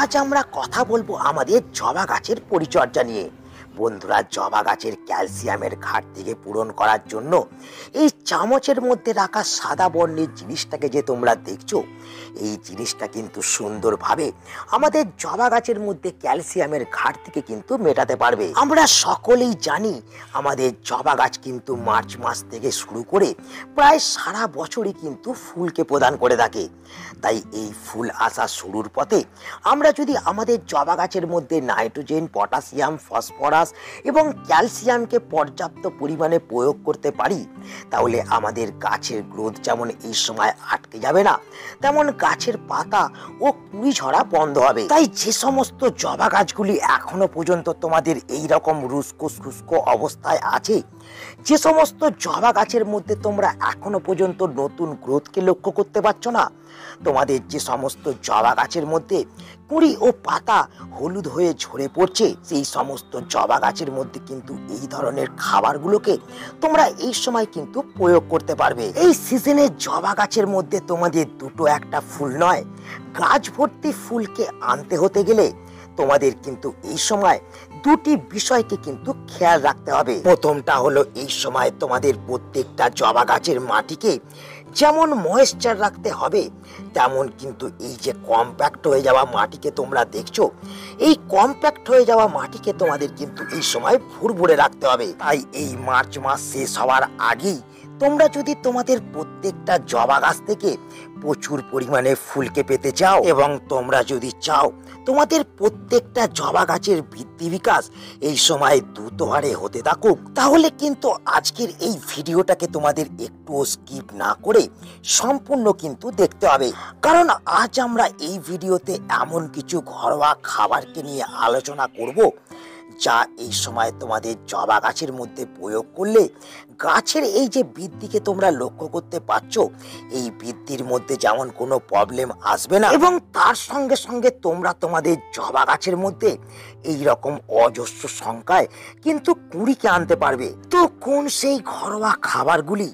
আজ আমরা কথা বলবো আমাদের জবা গাছের পরিচর্যা নিয়ে। বন্ধুরা, জবা গাছের ক্যালসিয়ামের ঘাটতিকে পূরণ করার জন্য এই চামচের মধ্যে রাখা সাদা বর্ণের জিনিসটাকে যে তোমরা দেখছো, এই জিনিসটা কিন্তু সুন্দরভাবে আমাদের জবা গাছের মধ্যে ক্যালসিয়ামের ঘাটতিকে কিন্তু মেটাতে পারবে। আমরা সকলেই জানি আমাদের জবা গাছ কিন্তু মার্চ মাস থেকে শুরু করে প্রায় সারা বছরই কিন্তু ফুলকে প্রদান করে থাকে। তাই এই ফুল আসা শুরুর পথে আমরা যদি আমাদের জবা গাছের মধ্যে নাইট্রোজেন, পটাশিয়াম, ফসফরাস এবং ক্যালসিয়ামকে পর্যাপ্ত পরিমাণে প্রয়োগ করতে পারি, তাহলে আমাদের গাছের গ্রোথ যেমন এই সময় আটকে যাবে না, তেমন গাছের পাতা ও কুঁড়ি ঝরা বন্ধ হবে। তাই যে সমস্ত জবা গাছগুলি এখনো পর্যন্ত তোমাদের এই রকম রুস্কো শুষ্ক অবস্থায় আছে, যে সমস্ত জবা গাছের মধ্যে তোমরা এখনো পর্যন্ত নতুন গ্রোথকে লক্ষ্য করতে পারছো না, তোমাদের যে সমস্ত জবা গাছের মধ্যে কুঁড়ি ও পাতা হলুদ হয়ে ঝরে পড়ছে, সেই সমস্ত জবা গাছের মধ্যে কিন্তু এই ধরনের খাবারগুলোকে তোমরা এই সময় কিন্তু প্রয়োগ করতে পারবে। এই সিজনে জবা গাছের মধ্যে তোমাদের দুটো একটা ফুল নয়, গাছ ভর্তি ফুলকে আনতে হতে গেলে তোমাদের কিন্তু এই সময় দুটি বিষয়কে কিন্তু খেয়াল রাখতে হবে। প্রথমটা হলো, এই সময় তোমাদের প্রত্যেকটা জবা গাছের মাটিকে যেমন ময়েশ্চার রাখতে হবে, তেমন কিন্তু এই যে কম্প্যাক্ট হয়ে যাওয়া মাটিকে তোমরা দেখছো, এই কম্প্যাক্ট হয়ে যাওয়া মাটিকে তোমাদের কিন্তু এই সময় ভুরভুরে রাখতে হবে। তাই এই মার্চ মাস শেষ হওয়ার আগেই তোমরা যদি তোমাদের প্রত্যেকটা জবা গাছ থেকে প্রচুর পরিমাণে ফুলকে পেতে চাও এবং তোমরা যদি চাও তোমাদের প্রত্যেকটা জবা গাছের বৃদ্ধি বিকাশ এই সময় দ্রুত হারে হতে থাকুক, তাহলে কিন্তু আজকের এই ভিডিওটাকে তোমাদের একটু স্কিপ না করে সম্পূর্ণ কিন্তু দেখতে হবে। কারণ আজ আমরা এই ভিডিওতে এমন কিছু ঘরোয়া খাবারকে নিয়ে আলোচনা করব, যা এই সময় তোমাদের জবা গাছের মধ্যে প্রয়োগ করলে গাছের এই যে বৃদ্ধিকে তোমরা লক্ষ্য করতে পারছো, এই বৃদ্ধির মধ্যে যেমন কোনো প্রবলেম আসবে না এবং তার সঙ্গে সঙ্গে তোমরা তোমাদের জবা গাছের মধ্যে এই রকম অজস্র সংখ্যায় কিন্তু কুঁড়িকে আনতে পারবে। তো কোন সেই ঘরোয়া খাবারগুলি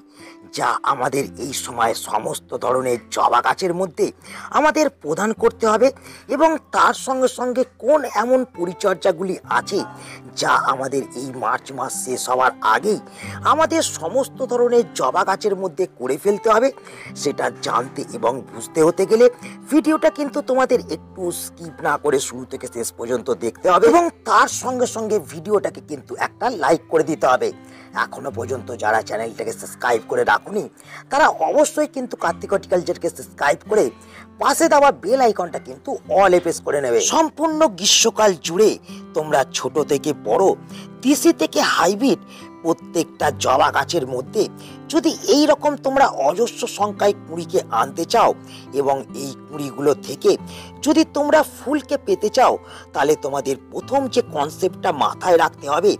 যা আমাদের এই সময় সমস্ত ধরনের জবা গাছের মধ্যে আমাদের প্রদান করতে হবে এবং তার সঙ্গে সঙ্গে কোন এমন পরিচর্যাগুলি আছে যা আমাদের এই মার্চ মাস শেষ হওয়ার আগেই আমাদের সমস্ত ধরনের জবা গাছের মধ্যে করে ফেলতে হবে, সেটা জানতে এবং বুঝতে হতে গেলে ভিডিওটা কিন্তু তোমাদের একটু স্কিপ না করে শুরু থেকে শেষ পর্যন্ত দেখতে হবে এবং তার সঙ্গে সঙ্গে ভিডিওটাকে কিন্তু একটা লাইক করে দিতে হবে। এখনো পর্যন্ত যারা চ্যানেলটাকে সাবস্ক্রাইব করে রাখুনি, তারা অবশ্যই কিন্তু কার্তিক হর্টিকালচারকে সাবস্ক্রাইব করে পাশে দেওয়া বেল আইকনটা কিন্তু অল এ প্রেস করে নেবে। সম্পূর্ণ গ্রীষ্মকাল জুড়ে তোমরা ছোট থেকে বড়, দেশি থেকে হাইব্রিড প্রত্যেকটা জবা গাছের মধ্যে যদি এই রকম তোমরা অজস্র সংখ্যায় কুঁড়িকে আনতে চাও এবং এই কুঁড়িগুলো থেকে যদি তোমরা ফুলকে পেতে চাও, তাহলে তোমাদের প্রথম যে কনসেপ্টটা মাথায় রাখতে হবে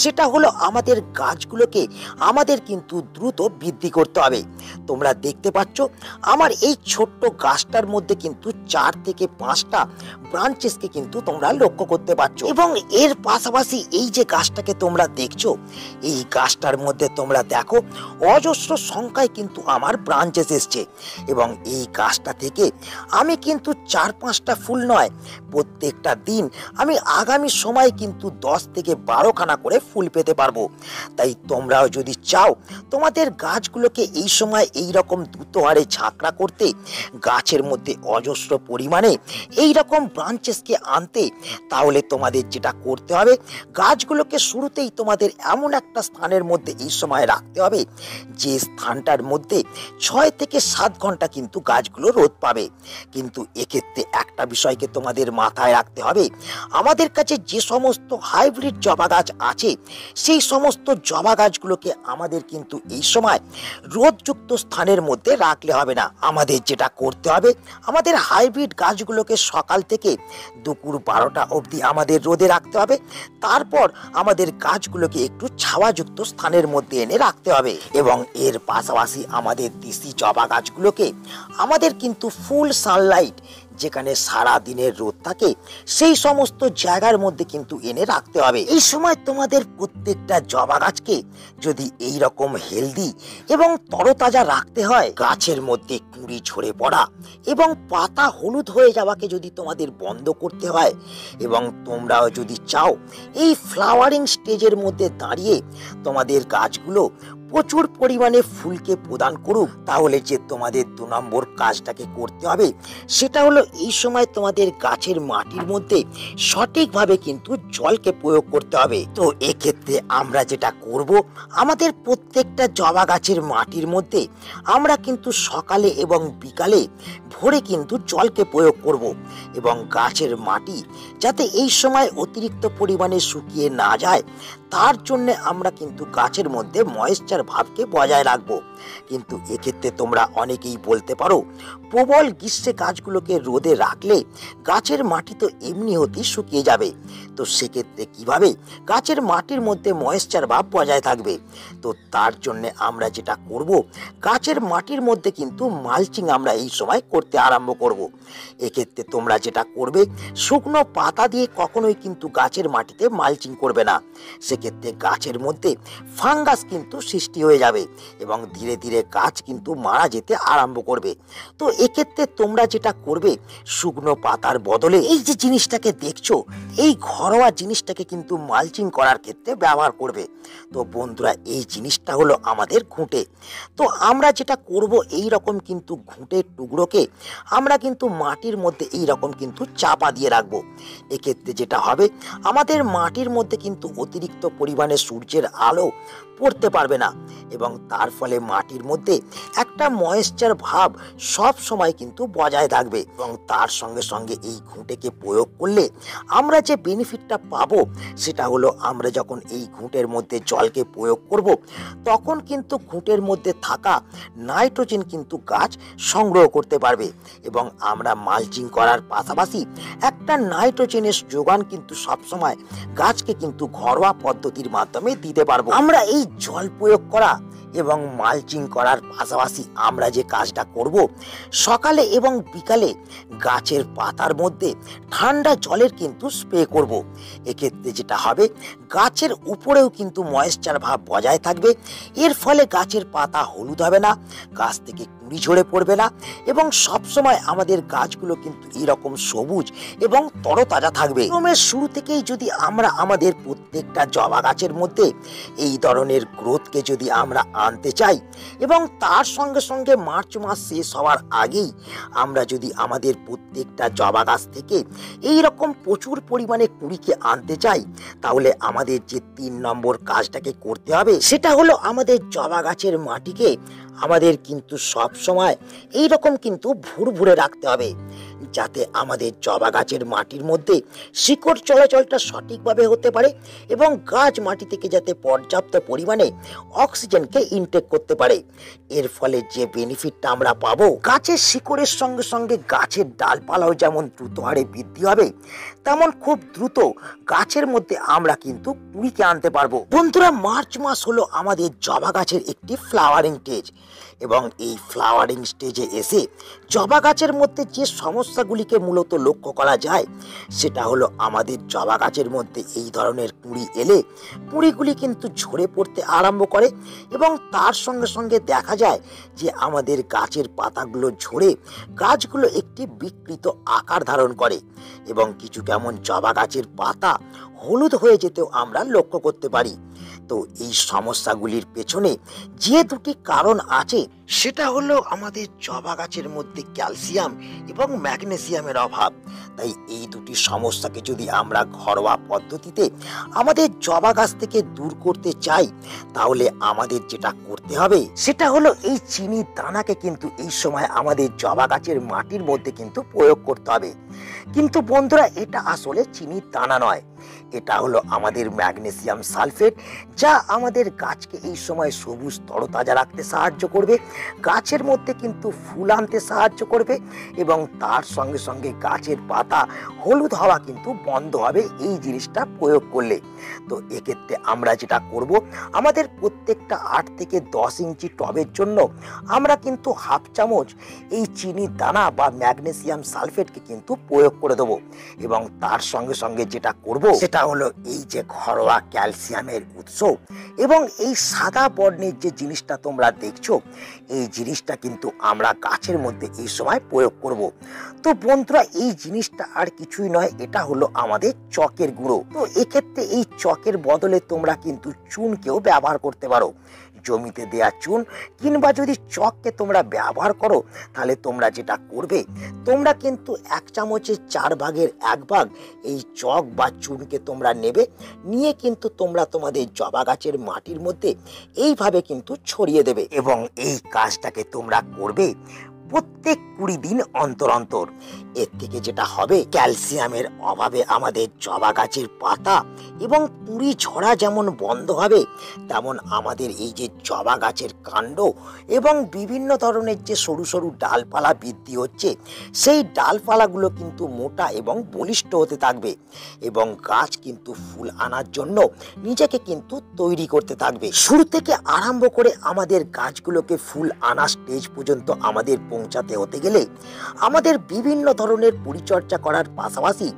সেটা হলো আমাদের গাছগুলোকে আমাদের কিন্তু দ্রুত বৃদ্ধি করতে হবে। তোমরা দেখতে পাচ্ছ আমার এই ছোট্ট গাছটার মধ্যে কিন্তু 4 থেকে 5টা ব্রাঞ্চেসকে কিন্তু তোমরা লক্ষ্য করতে পারছো এবং এর পাশাপাশি এই যে গাছটাকে তোমরা দেখছো, এই গাছটার মধ্যে তোমরা দেখো অজস্র সংখ্যায় কিন্তু আমার ব্রাঞ্চেস এসছে এবং এই গাছটা থেকে আমি কিন্তু 4-5টা ফুল নয়, প্রত্যেকটা দিন আমি আগামী সময় কিন্তু 10 থেকে 12খানা করে ফুল পেতে পারবো। তাই তোমরাও যদি চাও তোমাদের গাছগুলোকে এই সময় এই রকম দ্রুত হারে ঝাঁকড়া করতে, গাছের মধ্যে অজস্র পরিমাণে এই রকম ব্রাঞ্চেসকে আনতে, তাহলে তোমাদের যেটা করতে হবে, গাছগুলোকে শুরুতেই তোমাদের এমন একটা স্থানের মধ্যে এই সময় রাখতে হবে যে স্থানটার মধ্যে 6 থেকে 7 ঘন্টা কিন্তু গাছগুলো রোদ পাবে। কিন্তু এক্ষেত্রে একটা বিষয়কে তোমাদের মাথায় রাখতে হবে, আমাদের কাছে যে সমস্ত হাইব্রিড জবা গাছ আছে, সেই সমস্ত জবা গাছগুলোকে আমাদের কিন্তু এই সময় রোদযুক্ত স্থানের মধ্যে রাখলে হবে না। আমাদের যেটা করতে হবে, আমাদের হাইব্রিড গাছগুলোকে সকাল থেকে দুপুর 12টা অবধি আমাদের রোদে রাখতে হবে, তারপর আমাদের গাছগুলোকে একটু ছাওয়াযুক্ত স্থানের মধ্যে এনে রাখতে হবে এবং এর পাশাপাশি আমাদের দেশি জবা গাছগুলোকে আমাদের কিন্তু ফুল সানলাইট যেখানে সারা দিনের রোদ থাকে সেই সমস্ত জায়গার মধ্যে কিন্তু এনে রাখতে হবে। এই সময় তোমাদের প্রত্যেকটা জবা গাছকে যদি এই রকম হেলদি এবং তরতাজা রাখতে হয়, গাছের মধ্যে কুঁড়ি ঝরে পড়া এবং পাতা হলুদ হয়ে যাওয়াকে যদি তোমাদের বন্ধ করতে হয়, এবং তোমরাও যদি চাও এই ফ্লাওয়ারিং স্টেজের মধ্যে দাঁড়িয়ে তোমাদের গাছগুলো প্রচুর পরিমাণে ফুলকে প্রদান করুক, তাহলে যে তোমাদের 2 নম্বর কাজটাকে করতে হবে সেটা হলো এই সময় তোমাদের গাছের মাটির মধ্যে সঠিকভাবে কিন্তু জলকে প্রয়োগ করতে হবে। তো এক্ষেত্রে আমরা যেটা করব, আমাদের প্রত্যেকটা জবা গাছের মাটির মধ্যে আমরা কিন্তু সকালে এবং বিকালে ভোরে কিন্তু জলকে প্রয়োগ করব, এবং গাছের মাটি যাতে এই সময় অতিরিক্ত পরিমাণে শুকিয়ে না যায় তার জন্য আমরা কিন্তু গাছের মধ্যে ময়েশ্চার ভাবকে বজায় রাখবো। কিন্তু এক্ষেত্রে তোমরা অনেকেই বলতে পারো, প্রবল গ্রীষ্মে গাছগুলোকে রোদে রাখলে গাছের মাটি তো এমনি হতেই শুকিয়ে যাবে, তো সেক্ষেত্রে কিভাবে গাছের মাটির মধ্যে ময়েশ্চার ভাব বজায় থাকবে? তো তার জন্য আমরা যেটা করব, গাছের মাটির মধ্যে কিন্তু মালচিং আমরা এই সময় করতে আরম্ভ করব। এক্ষেত্রে তোমরা যেটা করবে, শুকনো পাতা দিয়ে কখনোই কিন্তু গাছের মাটিতে মালচিং করবে না, সেক্ষেত্রে গাছের মধ্যে ফাঙ্গাস কিন্তু সৃষ্টি হয়ে যাবে এবং ধীরে ধীরে গাছ কিন্তু মারা যেতে আরম্ভ করবে। তো এক্ষেত্রে তোমরা যেটা করবে, শুকনো পাতার বদলে এই যে জিনিসটাকে দেখছো, এই ঘরোয়া জিনিসটাকে কিন্তু মালচিং করার ক্ষেত্রে ব্যবহার করবে। তো বন্ধুরা, এই জিনিসটা হলো আমাদের ঘুঁটে। তো আমরা যেটা করব, এই রকম কিন্তু ঘুঁটের টুকরোকে আমরা কিন্তু মাটির মধ্যে এই রকম কিন্তু চাপা দিয়ে রাখবো। এক্ষেত্রে যেটা হবে, আমাদের মাটির মধ্যে কিন্তু অতিরিক্ত পরিমাণে সূর্যের আলো পড়তে পারবে না, এবং তার ফলে মাটির মধ্যে একটা ময়েশ্চার ভাব সব সময় কিন্তু বজায় থাকবে। এবং তার সঙ্গে সঙ্গে এই ঘুঁটেকে প্রয়োগ করলে আমরা যে বেনিফিটটা পাবো সেটা হলো, আমরা যখন এই ঘুঁটের মধ্যে জলকে প্রয়োগ করব, তখন কিন্তু ঘুঁটের মধ্যে থাকা নাইট্রোজেন কিন্তু গাছ সংগ্রহ করতে পারবে, এবং আমরা মালচিং করার পাশাপাশি একটা নাইট্রোজেনের যোগান কিন্তু সবসময় গাছকে কিন্তু ঘরোয়া পদ্ধতির মাধ্যমে দিতে পারবো। আমরা এই জল প্রয়োগ করা এবং মালচিং করার পাশাপাশি আমরা যে কাজটা করব, সকালে এবং বিকালে গাছের পাতার মধ্যে ঠান্ডা জলের কিন্তু স্প্রে করব। এক্ষেত্রে যেটা হবে, গাছের উপরেও কিন্তু ময়েশ্চার ভাব বজায় থাকবে, এর ফলে গাছের পাতা হলুদ হবে না, গাছ থেকে কুঁড়ি ঝরে পড়বে না, এবং সবসময় আমাদের গাছগুলো কিন্তু এরকম সবুজ এবং তরতাজা থাকবে। প্রথমের শুরু থেকেই যদি আমরা আমাদের প্রত্যেকটা জবা গাছের মধ্যে এই ধরনের গ্রোথকে যদি আমরা আনতে চাই, এবং তার সঙ্গে সঙ্গে মার্চ মাস শেষ হওয়ার আগেই আমরা যদি আমাদের প্রত্যেকটা জবা গাছ থেকে এই রকম প্রচুর পরিমাণে কুঁড়িকে আনতে চাই, তাহলে আমাদের যে 3 নম্বর কাজটাকে করতে হবে সেটা হলো, আমাদের জবা গাছের মাটিকে আমাদের কিন্তু সব সময় এই রকম কিন্তু ভুরভুরে রাখতে হবে, যাতে আমাদের জবা গাছের মাটির মধ্যে শিকড় চলাচলটা সঠিকভাবে হতে পারে, এবং গাছ মাটি থেকে যাতে পর্যাপ্ত পরিমাণে অক্সিজেনকে ইনটেক করতে পারে। এর ফলে যে বেনিফিটটা আমরা পাবো, গাছের শিকড়ের সঙ্গে সঙ্গে গাছের ডালপালাও যেমন দ্রুত হারে বৃদ্ধি হবে, তেমন খুব দ্রুত গাছের মধ্যে আমরা কিন্তু কুঁড়িকে আনতে পারবো। বন্ধুরা, মার্চ মাস হলো আমাদের জবা গাছের একটি ফ্লাওয়ারিং স্টেজ, এবং এই ফ্লাওয়ারিং স্টেজে এসে জবা গাছের মধ্যে যে সমস্যাগুলিকে মূলত লক্ষ্য করা যায়, সেটা হলো আমাদের জবা গাছের মধ্যে এই ধরনের কুঁড়ি এলে কুঁড়িগুলি কিন্তু ঝরে পড়তে আরম্ভ করে, এবং তার সঙ্গে সঙ্গে দেখা যায় যে আমাদের গাছের পাতাগুলো ঝরে গাছগুলো একটি বিকৃত আকার ধারণ করে, এবং কিছু কেমন জবা গাছের পাতা হলুদ হয়ে যেতেও আমরা লক্ষ্য করতে পারি। তো এই সমস্যাগুলির পেছনে যে 2টি কারণ আছে, সেটা হলো আমাদের জবা গাছের মধ্যে ক্যালসিয়াম এবং ম্যাগনেসিয়ামের অভাব। তাই এই 2টি সমস্যাকে যদি আমরা ঘরোয়া পদ্ধতিতে আমাদের জবা গাছ থেকে দূর করতে চাই, তাহলে আমাদের যেটা করতে হবে সেটা হলো, এই চিনির দানাকে কিন্তু এই সময় আমাদের জবা গাছের মাটির মধ্যে কিন্তু প্রয়োগ করতে হবে। কিন্তু বন্ধুরা, এটা আসলে চিনির দানা নয়, এটা হলো আমাদের ম্যাগনেসিয়াম সালফেট, যা আমাদের গাছকে এই সময় সবুজ তরতাজা রাখতে সাহায্য করবে, গাছের মধ্যে কিন্তু ফুল আনতে সাহায্য করবে এবং তার সঙ্গে সঙ্গে গাছের পাতা হলুদ হওয়া কিন্তু বন্ধ হবে এই জিনিসটা প্রয়োগ করলে। তো এক্ষেত্রে আমরা যেটা করব, আমাদের প্রত্যেকটা 8 থেকে 10 ইঞ্চি টবের জন্য আমরা কিন্তু হাফ চামচ এই চিনির দানা বা ম্যাগনেসিয়াম সালফেটকে কিন্তু প্রয়োগ করে দেবো এবং তার সঙ্গে সঙ্গে যেটা করব সেটা হলো এই যে ঘরোয়া ক্যালসিয়ামের উৎস এবং এই সাদা বর্ণের যে জিনিসটা তোমরা দেখছো, এই জিনিসটা কিন্তু আমরা গাছের মধ্যে এই সময় প্রয়োগ করব। তো বন্ধুরা, এই জিনিসটা আর কিছুই নয়, এটা হলো আমাদের চকের গুঁড়ো। তো এক্ষেত্রে এই চকের বদলে তোমরা কিন্তু চুনকেও ব্যবহার করতে পারো। জমিতে দেয়া চুন কিংবা যদি চককে তোমরা ব্যবহার করো, তাহলে তোমরা যেটা করবে, তোমরা কিন্তু 1 চামচের 4 ভাগের 1 ভাগ এই চক বা চুনকে তোমরা নেবে, নিয়ে কিন্তু তোমরা তোমাদের জবা গাছের মাটির মধ্যে এইভাবে কিন্তু ছড়িয়ে দেবে এবং এই কাজটাকে তোমরা করবে প্রত্যেক 20 দিন অন্তর অন্তর। এর থেকে যেটা হবে, ক্যালসিয়ামের অভাবে আমাদের জবা গাছের পাতা এবং পুরি ঝরা যেমন বন্ধ হবে, তেমন আমাদের এই যে জবা গাছের কাণ্ড এবং বিভিন্ন ধরনের যে সরু সরু ডালপালা বৃদ্ধি হচ্ছে, সেই ডালপালাগুলো কিন্তু মোটা এবং বলিষ্ঠ হতে থাকবে এবং গাছ কিন্তু ফুল আনার জন্য নিজেকে কিন্তু তৈরি করতে থাকবে। শুরু থেকে আরম্ভ করে আমাদের গাছগুলোকে ফুল আনা স্টেজ পর্যন্ত আমাদের পৌঁছাতে হতে গেলে আমাদের বিভিন্ন ধরনের পরিচর্যা করার পাশাপাশি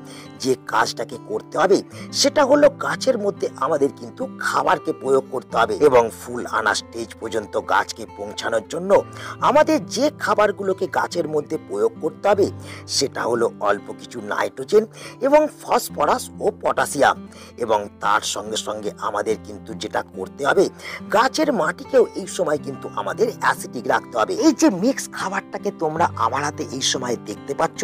যে কাজটাকে করতে হবে, সেটা হলো গাছের মধ্যে আমাদের কিন্তু খাবারকে প্রয়োগ করতে হবে এবং ফুল আনা স্টেজ পর্যন্ত গাছকে পৌঁছানোর জন্য আমাদের যে খাবারগুলোকে গাছের মধ্যে প্রয়োগ করতে হবে, সেটা হলো অল্প কিছু নাইট্রোজেন এবং ফসফরাস ও পটাশিয়াম এবং তার সঙ্গে সঙ্গে আমাদের কিন্তু যেটা করতে হবে, গাছের মাটিকেও এই সময় কিন্তু আমাদের অ্যাসিডিক রাখতে হবে। এই যে মিক্স খাবারটাকে তোমরা আমার হাতে এই সময় দেখতে পাচ্ছ,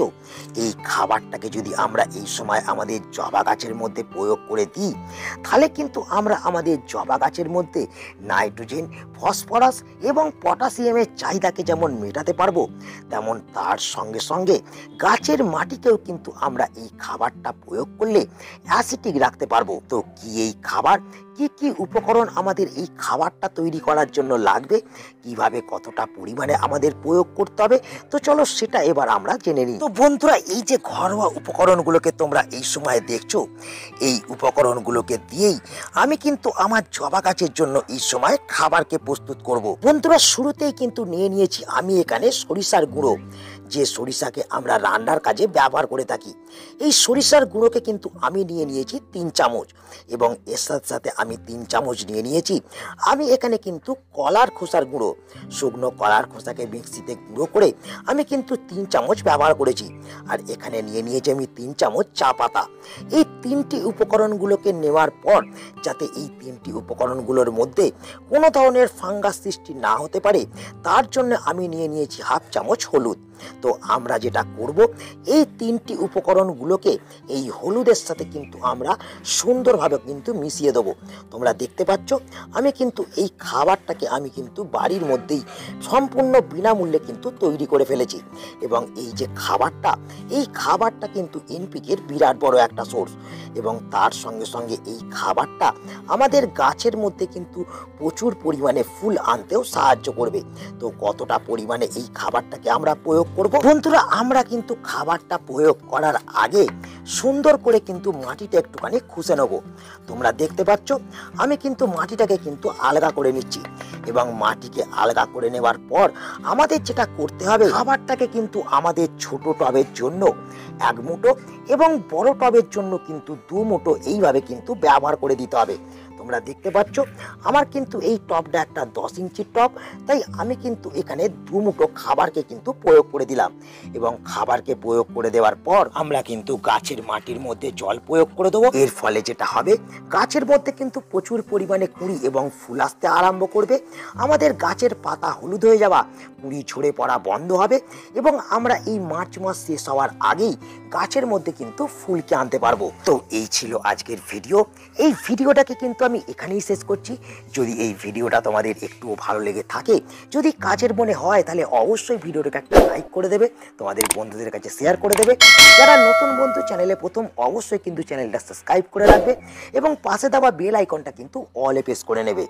এই খাবারটাকে যদি আমরা এই সময় আমাদের জবা গাছের মধ্যে প্রয়োগ করে দিই, তাহলে কিন্তু আমরা আমাদের জবা গাছের মধ্যে নাইট্রোজেন, ফসফরাস এবং পটাশিয়ামের চাহিদাকে যেমন মেটাতে পারবো, তেমন তার সঙ্গে সঙ্গে গাছের মাটিকেও কিন্তু আমরা এই খাবারটা প্রয়োগ করলে অ্যাসিডিক রাখতে পারবো। তো কি এই খাবার, কি কি উপকরণ আমাদের এই খাবারটা তৈরি করার জন্য লাগবে, কিভাবে কতটা পরিমাণে আমাদের প্রয়োগ করতে হবে, তো চলো সেটা এবার আমরা জেনে নিই। তো বন্ধুরা, এই যে ঘরোয়া উপকরণগুলোকে তোমরা এই সময় দেখছো, এই উপকরণগুলোকে দিয়েই আমি কিন্তু আমার জবা গাছের জন্য এই সময় খাবারকে প্রস্তুত করব। বন্ধুরা, শুরুতেই কিন্তু নিয়ে নিয়েছি আমি এখানে সরিষার গুঁড়ো, যে সরিষাকে আমরা রান্নার কাজে ব্যবহার করে থাকি। এই সরিষার গুঁড়োকে কিন্তু আমি নিয়ে নিয়েছি 3 চামচ এবং এর সাথে সাথে আমি 3 চামচ নিয়ে নিয়েছি আমি এখানে কিন্তু কলার খোসার গুঁড়ো। শুকনো কলার খোসাকে মিক্সিতে গুঁড়ো করে আমি কিন্তু 3 চামচ ব্যবহার করেছি। আর এখানে নিয়ে নিয়েছি আমি 3 চামচ চা পাতা। এই 3টি উপকরণগুলোকে নেওয়ার পর, যাতে এই 3টি উপকরণগুলোর মধ্যে কোনো ধরনের ফাঙ্গাস সৃষ্টি না হতে পারে, তার জন্য আমি নিয়ে নিয়েছি হাফ চামচ হলুদ। তো আমরা যেটা করব, এই 3টি উপকরণগুলোকে এই হলুদের সাথে কিন্তু আমরা সুন্দরভাবে কিন্তু মিশিয়ে দেবো। তোমরা দেখতে পাচ্ছ, আমি কিন্তু এই খাবারটাকে আমি কিন্তু বাড়ির মধ্যেই সম্পূর্ণ বিনামূল্যে কিন্তু তৈরি করে ফেলেছি এবং এই যে খাবারটা, এই খাবারটা কিন্তু এনপিকের বিরাট বড় একটা সোর্স এবং তার সঙ্গে সঙ্গে এই খাবারটা আমাদের গাছের মধ্যে কিন্তু প্রচুর পরিমাণে ফুল আনতেও সাহায্য করবে। তো কতটা পরিমাণে এই খাবারটাকে আমরা প্রয়োগ করব, বন্ধুরা, আমরা কিন্তু খাবারটা প্রয়োগ করার আগে সুন্দর করে কিন্তু মাটিটা একটুখানি খুঁজে নেব। তোমরা দেখতে পাচ্ছ, আমি কিন্তু মাটিটাকে কিন্তু আলগা করে নিচ্ছি এবং মাটিকে আলগা করে নেওয়ার পর আমাদের যেটা করতে হবে, খাবারটাকে কিন্তু আমাদের ছোট টবের জন্য 1 মুঠো এবং বড় টবের জন্য কিন্তু 2 মুঠো এইভাবে কিন্তু ব্যবহার করে দিতে হবে। তোমরা দেখতে পাচ্ছ, আমার কিন্তু এই টবটা একটা 10 ইঞ্চির টব, তাই আমি কিন্তু এখানে 2 মুঠো খাবারকে কিন্তু প্রয়োগ করে দিলাম এবং খাবারকে প্রয়োগ করে দেওয়ার পর আমরা কিন্তু গাছের মাটির মধ্যে জল প্রয়োগ করে দেবো। এর ফলে যেটা হবে, গাছের মধ্যে কিন্তু প্রচুর পরিমাণে কুঁড়ি এবং ফুল আসতে আরম্ভ করবে। আমাদের গাছের পাতা হলুদ হয়ে যাওয়া, কুঁড়ি ঝরে পড়া বন্ধ হবে এবং আমরা এই মার্চ মাস শেষ হওয়ার আগেই গাছের মধ্যে কিন্তু ফুলকে আনতে পারবো। তো এই ছিল আজকের ভিডিও। এই ভিডিওটাকে কিন্তু আমি আমি এখানেই শেষ করছি। যদি এই ভিডিওটা তোমাদের একটুও ভালো লেগে থাকে, যদি কাজের মনে হয়, তাহলে অবশ্যই ভিডিওটাকে একটা লাইক করে দেবে, তোমাদের বন্ধুদের কাছে শেয়ার করে দেবে। যারা নতুন বন্ধু চ্যানেলে প্রথম, অবশ্যই কিন্তু চ্যানেলটা সাবস্ক্রাইব করে রাখবে এবং পাশে দেওয়া বেল আইকনটা কিন্তু অলে প্রেস করে নেবে।